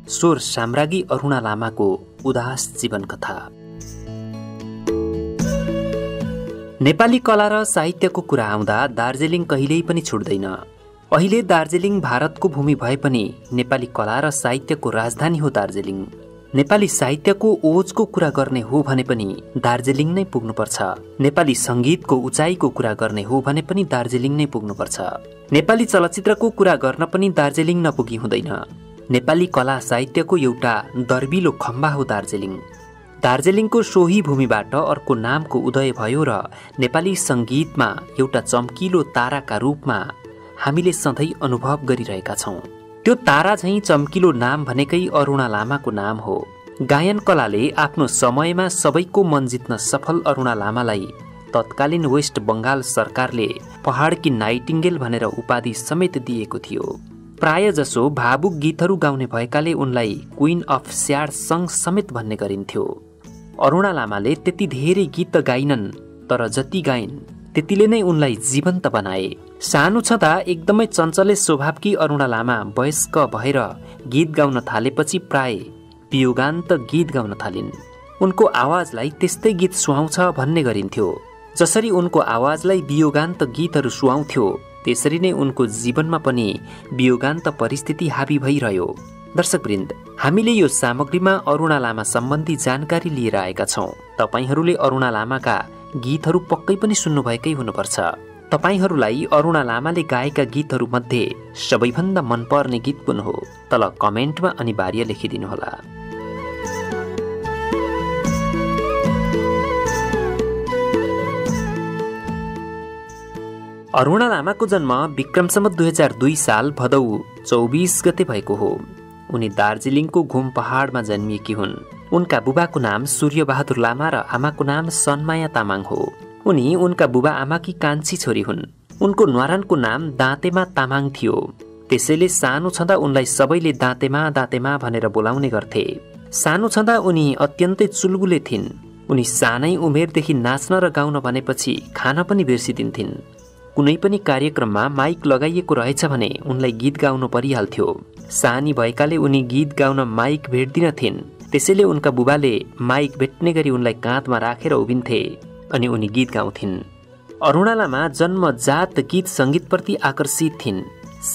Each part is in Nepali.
स्वर साम्राज्ञी अरुणा लामाको उदास जीवन कथा। नेपाली कला र साहित्यको कुरा आउँदा दार्जिलिङ कहिल्यै पनि छुट्दैन। अहिले दार्जिलिङ भारतको भूमि भए पनि नेपाली कला र साहित्यको राजधानी हो दार्जिलिङ। नेपाली साहित्यको ओजको कुरा गर्ने हो भने पनि दार्जिलिङ नै पुग्नुपर्छ। नेपाली संगीतको उचाइको कुरा गर्ने हो भने पनि दार्जिलिङ नै पुग्नुपर्छ। नेपाली चलचित्रको कुरा गर्न पनि दार्जिलिङ नपुगी हुँदैन। नेपाली कला साहित्यको एउटा दर्बिलो खम्बा हो दार्जिलिङ। दार्जिलिङको सोही भूमिबाट अर्को नामको उदय भयो र नेपाली संगीतमा एउटा चम्किलो ताराका रूपमा हामीले सधैँ अनुभव गरिरहेका छौँ। त्यो तारा झैँ चम्किलो नाम भनेकै अरुणा लामाको नाम हो। गायन कलाले आफ्नो समयमा सबैको मन जित्न सफल अरुणा लामालाई तत्कालीन वेस्ट बङ्गाल सरकारले पहाडकी नाइटिङ्गेल भनेर उपाधि समेत दिएको थियो। प्राय जसो भावुक गीतहरू गाउने भएकाले उनलाई क्वीन अफ स्याड सङ समेत भन्ने गरिन्थ्यो। अरुणा लामाले त्यति धेरै गीत त गाइनन्, तर जति गाइन् त्यतिले नै उनलाई जीवन्त बनाए। सानो छँदा एकदमै चञ्चले स्वभावकी अरुणा लामा वयस्क भएर गीत गाउन थालेपछि प्राय वियोगान्त गीत गाउन थालिन्। उनको आवाजलाई त्यस्तै गीत सुहाउँछ भन्ने गरिन्थ्यो। जसरी उनको आवाजलाई वियोगान्त गीतहरू सुहाउँथ्यो त्यसरी नै उनको जीवनमा पनि वियोगान्त परिस्थिति हावी भइरह्यो। दर्शकवृन्द, हामीले यो सामग्रीमा अरुणा लामा सम्बन्धी जानकारी लिएर आएका छौँ। तपाईहरूले अरुणा लामाका गीतहरू पक्कै पनि सुन्नुभएकै हुनुपर्छ। तपाईहरूलाई अरुणा लामाले गाएका गीतहरू मध्ये सबैभन्दा मनपर्ने गीत कुन हो? तल कमेन्टमा अनिवार्य लेखिदिनुहोला। अरुणा लामाको जन्म विक्रम सम्वत 2002 साल भदौ 24 गते भएको हो। उनी दार्जिलिङको घुम पहाडमा जन्मिएकी हुन्। उनका बुबाको नाम सूर्यबहादुर लामा र आमाको नाम सनमाया तामाङ हो। उनी उनका बुबा आमाकी कान्छी छोरी हुन्। उनको न्वारानको नाम दाँतेमा तामाङ थियो। त्यसैले सानो छँदा उनलाई सबैले दाँतेमा दाँतेमा भनेर बोलाउने गर्थे। सानो छँदा उनी अत्यन्तै चुलबुले थिइन्। उनी सानै उमेरदेखि नाच्न र गाउन भनेपछि खान पनि बिर्सिदिन्थिन्। कुनै पनि कार्यक्रममा माइक लगाइएको रहेछ भने उनलाई गीत गाउनु परिहाल्थ्यो। सानी भएकाले उनी गीत गाउन माइक भेट्दिनथिन्। त्यसैले उनका बुबाले माइक भेट्ने गरी उनलाई काँधमा राखेर उभिन्थे अनि उनी गीत गाउँथिन्। अरुणा लामा जन्मजात गीत सङ्गीतप्रति आकर्षित थिइन्।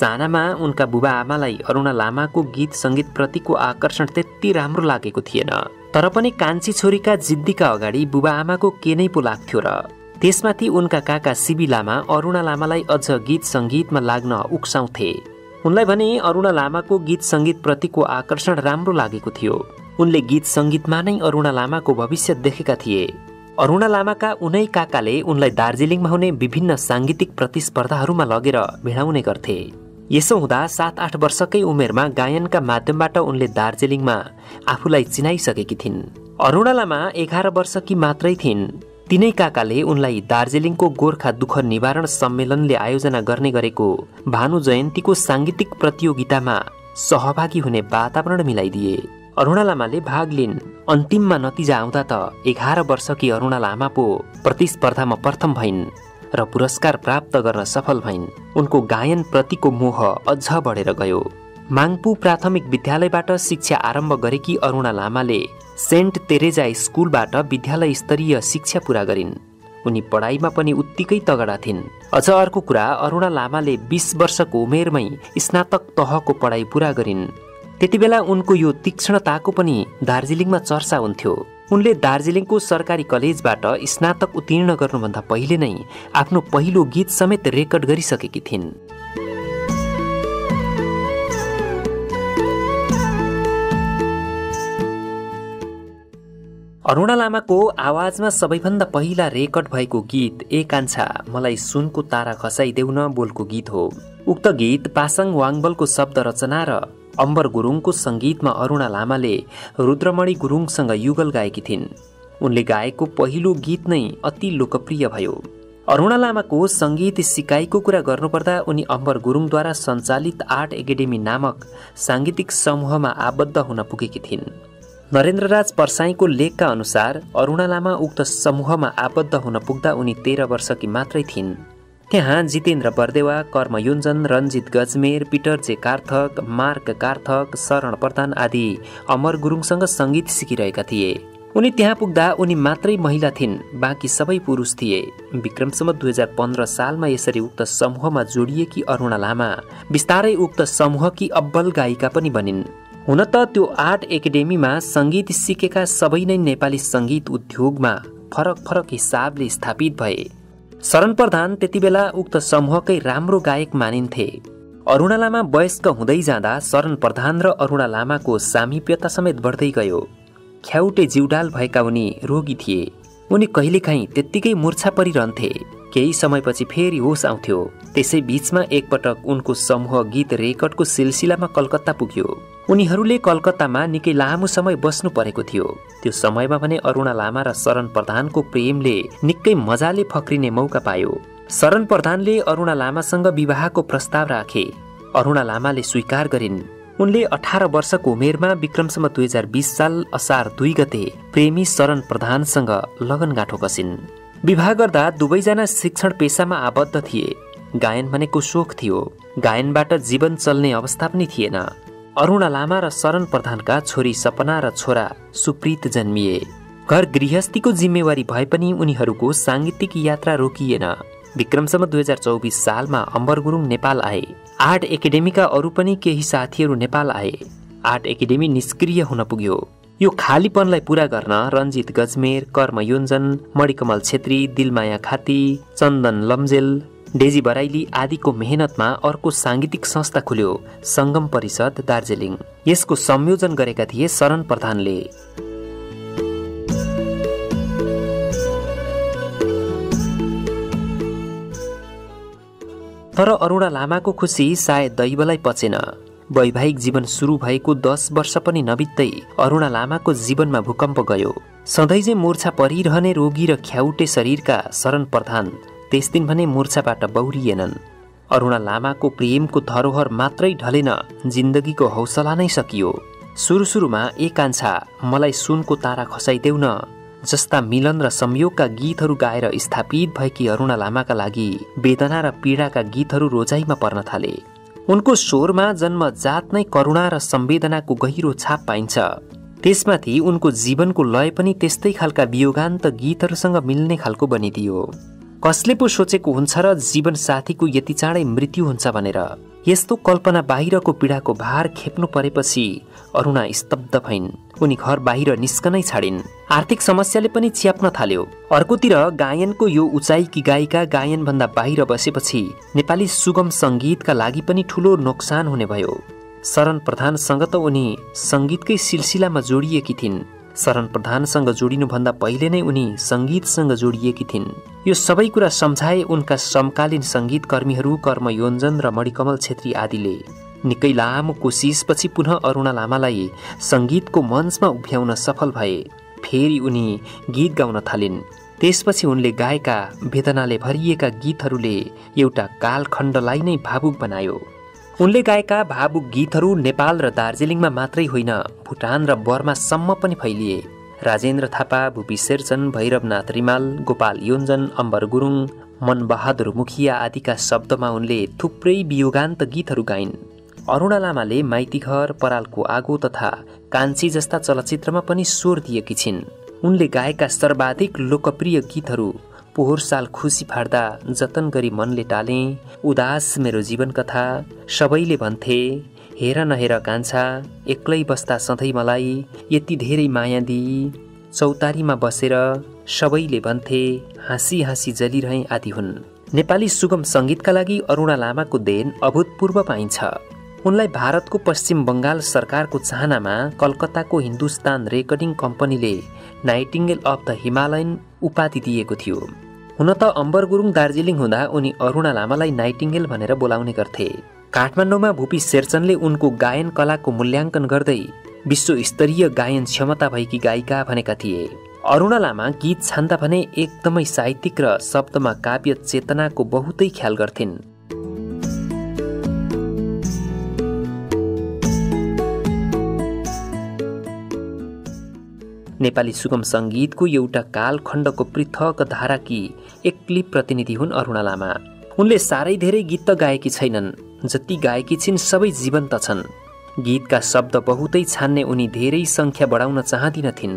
सानामा उनका बुबा आमालाई अरुणा लामाको गीत सङ्गीतप्रतिको आकर्षण त्यति राम्रो लागेको थिएन। तर पनि कान्छी छोरीका जिद्दीका अगाडि बुबा आमाको के नै पो लाग्थ्यो र। त्यसमाथि उनका काका सिबी लामा अरुणा लामालाई अझ गीत सङ्गीतमा लाग्न उक्साउँथे। उनलाई भने अरुणा लामाको गीत सङ्गीतप्रतिको आकर्षण राम्रो लागेको थियो। उनले गीत सङ्गीतमा नै अरुणा लामाको भविष्य देखेका थिए। अरुणा लामाका उनै काकाले उनलाई दार्जिलिङमा हुने विभिन्न साङ्गीतिक प्रतिस्पर्धाहरूमा लगेर भिडाउने गर्थे। यसो हुँदा 7-8 वर्षकै उमेरमा गायनका माध्यमबाट उनले दार्जिलिङमा आफूलाई चिनाइसकेकी थिइन्। अरुणा लामा 11 वर्षकी मात्रै थिइन्। तिनै काकाले उनलाई दार्जिलिङको गोर्खा दुःख निवारण सम्मेलनले आयोजना गर्ने गरेको भानु जयन्तीको साङ्गीतिक प्रतियोगितामा सहभागी हुने वातावरण मिलाइदिए। अरुणा लामाले भाग लिन्। अन्तिममा नतिजा आउँदा त 11 वर्षकी अरुणा लामा पो प्रतिस्पर्धामा प्रथम भइन् र पुरस्कार प्राप्त गर्न सफल भइन्। उनको गायन प्रतिको मोह अझ बढेर गयो। माङपु प्राथमिक विद्यालयबाट शिक्षा आरम्भ गरेकी अरुणा लामाले सेन्ट तेरेजा स्कुलबाट विद्यालय स्तरीय शिक्षा पूरा गरिन्। उनी पढाइमा पनि उत्तिकै तगडा थिइन्। अझ अर्को कुरा, अरुणा लामाले 20 वर्षको उमेरमै स्नातक तहको पढाइ पूरा गरिन्। त्यति बेला उनको यो तीक्ष्णताको पनि दार्जिलिङमा चर्चा हुन्थ्यो। उनले दार्जिलिङको सरकारी कलेजबाट स्नातक उत्तीर्ण गर्नुभन्दा पहिले नै आफ्नो पहिलो गीत समेत रेकर्ड गरिसकेकी थिइन्। अरुणा लामाको आवाजमा सबैभन्दा पहिला रेकर्ड भएको गीत ए कान्छा मलाई सुनको तारा खसाइदेऊ न बोलको गीत हो। उक्त गीत पासाङ वाङबलको शब्द रचना र अम्बर गुरुङको सङ्गीतमा अरुणा लामाले रुद्रमणि गुरुङसँग युगल गाएकी थिइन्। उनले गाएको पहिलो गीत नै अति लोकप्रिय भयो। अरुणा लामाको सङ्गीत सिकाइको कुरा गर्नुपर्दा उनी अम्बर गुरुङद्वारा सञ्चालित आर्ट एकाडेमी नामक साङ्गीतिक समूहमा आबद्ध हुन पुगेकी थिइन्। नरेन्द्रराज परसाईको लेखका अनुसार अरुणा लामा उक्त समूहमा आबद्ध हुन पुग्दा उनी 13 वर्षकी मात्रै थिइन्। त्यहाँ जितेन्द्र बर्देवा, कर्म योन्जन, रञ्जित गजमेर, पिटर जे कार्थक, मार्क कार्थक, शरण प्रधान आदि अमर गुरुङसँग सङ्गीत सिकिरहेका थिए। उनी त्यहाँ पुग्दा उनी मात्रै महिला थिइन्, बाँकी सबै पुरुष थिए। विक्रम सम्वत 2015 सालमा यसरी उक्त समूहमा जोडिएकी अरुणा लामा बिस्तारै उक्त समूहकी अब्बल गायिका पनि बनिन्। हुन त त्यो आर्ट एकाडेमीमा सङ्गीत सिकेका सबै नै नेपाली सङ्गीत उद्योगमा फरक फरक हिसाबले स्थापित भए। शरण प्रधान त्यति बेला उक्त समूहकै राम्रो गायक मानिन्थे। अरुणा लामा वयस्क हुँदै जाँदा शरण प्रधान र अरुणा लामाको सामिप्यता समेत बढ्दै गयो। ख्याउटे जिउडाल भएका उनी रोगी थिए। उनी कहिलेकाहीँ त्यत्तिकै मूर्छा परिरहन्थे। केही समयपछि फेरि होस आउँथ्यो। त्यसै बीचमा एकपटक उनको समूह गीत रेकर्डको सिलसिलामा कलकत्ता पुग्यो। उनीहरूले कलकत्तामा निकै लामो समय बस्नु परेको थियो। त्यो समयमा भने अरुणा लामा र शरण प्रधानको प्रेमले निकै मजाले फक्रिने मौका पायो। शरण प्रधानले अरुणा लामासँग विवाहको प्रस्ताव राखे। अरुणा लामाले स्वीकार गरिन्। उनले 18 वर्षको उमेरमा विक्रम सम्वत 2020 साल असार 2 गते प्रेमी शरण प्रधानसँग लगनगाँठो कसिन्। विवाह गर्दा दुवैजना शिक्षण पेसामा आबद्ध थिए। गायन भनेको सोख थियो। गायनबाट जीवन चल्ने अवस्था पनि थिएन। अरुणा लामा र शरण प्रधानका छोरी सपना र छोरा सुप्रीत जन्मिए। घर गृहस्थीको जिम्मेवारी भए पनि उनीहरूको सांगीतिक यात्रा रोकिएन। विक्रम सम्वत 2024 सालमा अम्बर गुरुङ नेपाल आए। आर्ट एकाडेमीका अरू पनि केही साथीहरू नेपाल आए। आर्ट एकाडेमी निष्क्रिय हुन पुग्यो। यो खालीपनलाई पूरा गर्न रञ्जित गजमेर, कर्म योन्जन, मणिकमल छेत्री, दिलमाया खाती, चन्दन लम्जेल, डेजी बराइली आदिको मेहनतमा अर्को सांगीतिक संस्था खुल्यो, संगम परिषद दार्जिलिङ। यसको संयोजन गरेका थिए शरण प्रधानले। तर अरुणा लामाको खुसी सायद दैवलाई पचेन। वैवाहिक जीवन सुरु भएको 10 वर्ष पनि नबित्दै अरुणा लामाको जीवनमा भूकम्प गयो। सधैँ मूर्छा परिरहने रोगी र ख्याउटे शरीरका शरण प्रधान त्यस दिन भने मूर्छाबाट बौरिएनन्। अरुणा लामाको प्रेमको धरोहर मात्रै ढलेन, जिन्दगीको हौसला नै सकियो। सुरुमा एक कान्छा मलाई सुनको तारा खसाइदेऊ न जस्ता मिलन र संयोगका गीतहरू गाएर स्थापित भएकी अरुणा लामाका लागि वेदना र पीडाका गीतहरू रोजाइमा पर्न थाले। उनको स्वरमा जन्मजात नै करुणा र संवेदनाको गहिरो छाप पाइन्छ। त्यसमाथि उनको जीवनको लय पनि त्यस्तै खालका वियोगान्त गीतहरूसँग मिल्ने खालको बनिदियो। कसले पो सोचेको हुन्छ र जीवन साथीको यति चाँडै मृत्यु हुन्छ भनेर। यस्तो कल्पना बाहिरको पीडाको भार खेप्नु परेपछि अरुणा स्तब्ध भइन्। उनी घर बाहिर निस्कनै छाडिन्। आर्थिक समस्याले पनि च्याप्न थाल्यो। अर्कोतिर गायनको यो उचाइकी गायिका गायनभन्दा बाहिर बसेपछि नेपाली सुगम सङ्गीतका लागि पनि ठूलो नोक्सान हुने भयो। शरण प्रधानसँग त उनी सङ्गीतकै सिलसिलामा जोडिएकी थिइन्। शरण प्रधानसँग जोडिनुभन्दा पहिले नै उनी सङ्गीतसँग जोडिएकी थिइन्। यो सबै कुरा सम्झाए उनका समकालीन सङ्गीत कर्मीहरू कर्म योन्जन र मणिकमल छेत्री आदिले। निकै लामो कोसिसपछि पुनः अरुणा लामालाई सङ्गीतको मञ्चमा उभ्याउन सफल भए। फेरि उनी गीत गाउन थालिन्। त्यसपछि उनले गाएका वेदनाले भरिएका गीतहरूले एउटा कालखण्डलाई नै भावुक बनायो। उनले गाएका भावुक गीतहरू नेपाल र दार्जिलिङमा मात्रै होइन, भुटान र बर्मासम्म पनि फैलिए। राजेन्द्र थापा, भूपी शेरचन, भैरवनाथ रिमाल, गोपाल योन्जन, अम्बर गुरुङ, मनबहादुर मुखिया आदिका शब्दमा उनले थुप्रै वियोगान्त गीतहरू गाइन्। अरुणा लामाले माइतीघर, परालको आगो तथा कान्छी जस्ता चलचित्रमा पनि स्वर दिएकी छिन्। उनले गाएका सर्वाधिक लोकप्रिय गीतहरू पोहोर साल खुसी फाड्दा, जतन गरी मनले टाले, उदास मेरो जीवन कथा, सबैले भन्थे, हेर नहेर कान्छा, एक्लै बस्दा सधैँ मलाई, यति धेरै माया दिई, चौतारीमा बसेर, सबैले भन्थे, हाँसी हाँसी जलिरहे आदि हुन्। नेपाली सुगम सङ्गीतका लागि अरुणा लामाको देन अभूतपूर्व पाइन्छ। उनलाई भारतको पश्चिम बङ्गाल सरकारको चाहनामा कलकत्ताको हिन्दुस्तान रेकर्डिङ कम्पनीले नाइटिङ्गेल अफ द हिमालयन उपाधि दिएको थियो। हुन त अम्बर गुरुङ दार्जिलिङ हुँदा उनी अरुणा लामालाई नाइटिङ्गेल भनेर बोलाउने गर्थे। काठमाडौँमा भूपी शेरचनले उनको गायन कलाको मूल्याङ्कन गर्दै विश्वस्तरीय गायन क्षमता भएकी गायिका भनेका थिए। अरुणा लामा गीत छान्दा भने एकदमै साहित्यिक र शब्दमा काव्य चेतनाको बहुतै ख्याल गर्थिन्। नेपाली सुगम सङ्गीतको एउटा कालखण्डको पृथक धाराकी एक्लै प्रतिनिधि हुन् अरुणा लामा। उनले साह्रै धेरै गीत त गाएकी छैनन्, जति गाएकी छिन् सबै जीवन्त छन्। गीतका शब्द बहुतै छान्ने उनी धेरै सङ्ख्या बढाउन चाहदिनथिन्।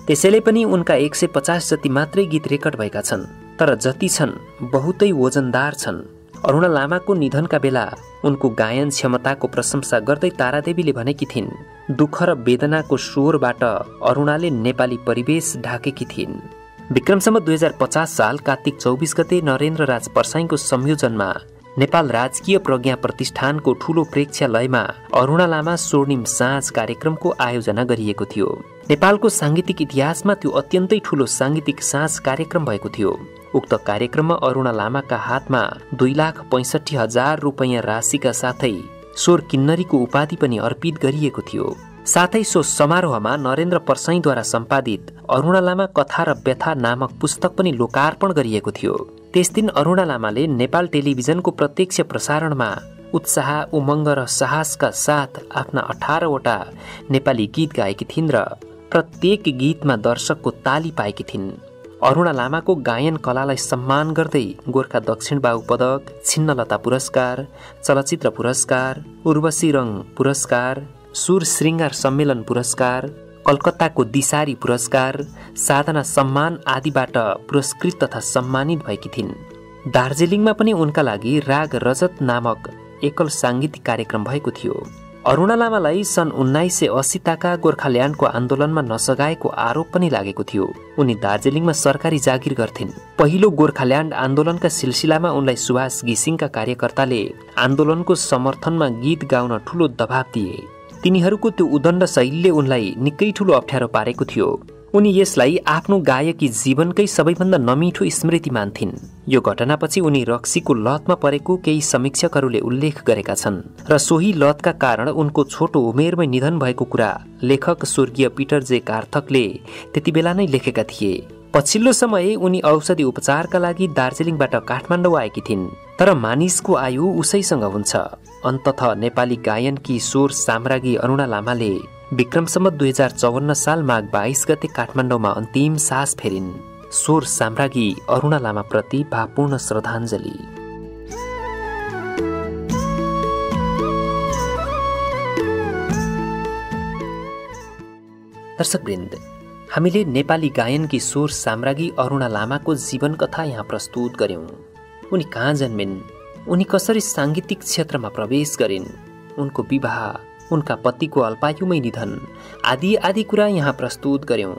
त्यसैले पनि उनका 150 जति मात्रै गीत रेकर्ड भएका छन्, तर जति छन् बहुतै वजनदार छन्। अरुणा लामाको निधनका बेला उनको गायन क्षमताको प्रशंसा गर्दै तारादेवीले भनेकी थिइन्, दुःख र वेदनाको स्वरबाट अरुणाले नेपाली परिवेश ढाकेकी थिइन्। विक्रम सम्वत 2050 साल कार्तिक 24 गते नरेन्द्र राज परसाईको संयोजनमा नेपाल राजकीय प्रज्ञा प्रतिष्ठानको ठूलो प्रेक्षालयमा अरुणा लामा स्वर्णिम साँझ कार्यक्रमको आयोजना गरिएको थियो। नेपालको सांगीतिक इतिहासमा त्यो अत्यन्तै ठूलो सांगीतिक साँझ कार्यक्रम भएको थियो। उक्त कार्यक्रममा अरुणा लामाका हातमा 2,65,000 रुपैयाँ राशिका साथै स्वर किन्नरीको उपाधि पनि अर्पित गरिएको थियो। साथै सो समारोहमा नरेन्द्र परसाईद्वारा सम्पादित अरुणा लामा कथा र व्यथा नामक पुस्तक पनि लोकार्पण गरिएको थियो। त्यस दिन अरुणा लामाले नेपाल टेलिभिजनको प्रत्यक्ष प्रसारणमा उत्साह, उमङ्ग र साहसका साथ आफ्ना 18वटा नेपाली गीत गाएकी थिइन् र प्रत्येक गीतमा दर्शकको ताली पाएकी थिइन्। अरुणा लामाको गायन कलालाई सम्मान गर्दै गोर्खा दक्षिण बाहु पदक, छिन्नलता पुरस्कार, चलचित्र पुरस्कार, उर्वशी रङ पुरस्कार, सुर श्रृङ्गार सम्मेलन पुरस्कार, कलकत्ताको दिसारी पुरस्कार, साधना सम्मान आदिबाट पुरस्कृत तथा सम्मानित भएकी थिइन्। दार्जिलिङमा पनि उनका लागि राग रजत नामक एकल सांगीतिक कार्यक्रम भएको थियो। अरुणा लामालाई सन् 1980 गोर्खाल्यान्डको आन्दोलनमा नसगाएको आरोप पनि लागेको थियो। उनी दार्जिलिङमा सरकारी जागिर गर्थिन्। पहिलो गोर्खाल्यान्ड आन्दोलनका सिलसिलामा उनलाई सुभाष घिसिङका कार्यकर्ताले आन्दोलनको समर्थनमा गीत गाउन ठूलो दबाब दिए। तिनीहरूको त्यो उदण्ड शैलीले उनलाई निकै ठूलो अप्ठ्यारो पारेको थियो। उनी यसलाई आफ्नो गायकी जीवनकै सबैभन्दा नमिठो स्मृति मान्थिन्। यो घटनापछि उनी रक्सीको लतमा परेको केही समीक्षकहरूले उल्लेख गरेका छन् र सोही लतका कारण उनको छोटो उमेरमै निधन भएको कुरा लेखक स्वर्गीय पिटर जे कार्थकले त्यति बेला नै लेखेका थिए। पछिल्लो समय उनी औषधि उपचारका लागि दार्जिलिङबाट काठमाडौँ आएकी थिइन्, तर मानिसको आयु उसैसँग हुन्छ। अन्ततः नेपाली गायनकी स्वर साम्राज्ञी अरुणा लामाले विक्रम सम्वत 2054 साल माघ 22 गते काठमाडौँमा अन्तिम सास फेरिन्। स्वर साम्राज्ञी अरुणा लामा प्रति भावपूर्ण श्रद्धाञ्जली। दर्शकवृन्द, हामीले नेपाली गायनकी स्वर साम्राज्ञी अरुणा लामाको जीवन कथा यहाँ प्रस्तुत गर्यौं। उनी कहाँ जन्मिन्, उनी कसरी सांगीतिक क्षेत्रमा प्रवेश गरिन्, उनको विवाह, उनका पतिको अल्पायुमै निधन आदि आदि कुरा यहाँ प्रस्तुत गर्यौं।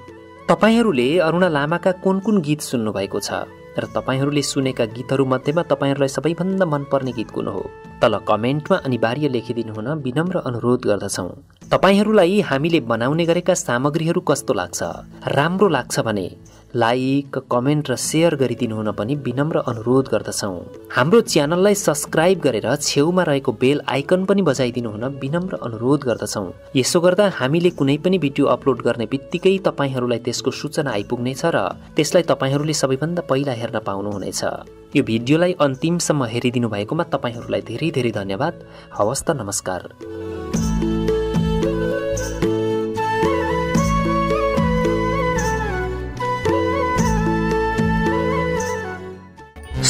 तपाईहरूले अरुणा लामाका कुन कुन गीत सुन्नु भएको छ र तपाईहरूले सुनेका गीतहरू मध्येमा तपाईहरूलाई सबैभन्दा मनपर्ने गीत कुन हो? तल कमेन्टमा अनिवार्य लेखिदिनु हुन विनम्र अनुरोध गर्दछौं। तपाईहरूलाई हामीले बनाउने गरेका सामग्रीहरू कस्तो लाग्छ? राम्रो लाग्छ भने लाइक, कमेन्ट र सेयर गरिदिनु हुन पनि विनम्र अनुरोध गर्दछौं। हाम्रो च्यानललाई सब्स्क्राइब गरेर छेउमा रहेको बेल आइकन पनि बजाइदिनु हुन विनम्र अनुरोध गर्दछौं। यसो गर्दा हामीले कुनै पनि भिडियो अपलोड गर्ने बित्तिकै तपाईहरूलाई त्यसको सूचना आइपुग्नेछ र त्यसलाई तपाईहरूले सबैभन्दा पहिला हेर्न पाउनुहुनेछ। यो भिडियोलाई अन्तिमसम्म हेरिदिनु भएकोमा तपाईहरूलाई धेरै धेरै धन्यवाद। हवस् त, नमस्कार।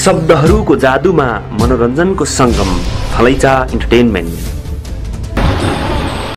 शब्दहरूको जादुमा मनोरञ्जनको सङ्गम, थलैचा इन्टरटेनमेन्ट।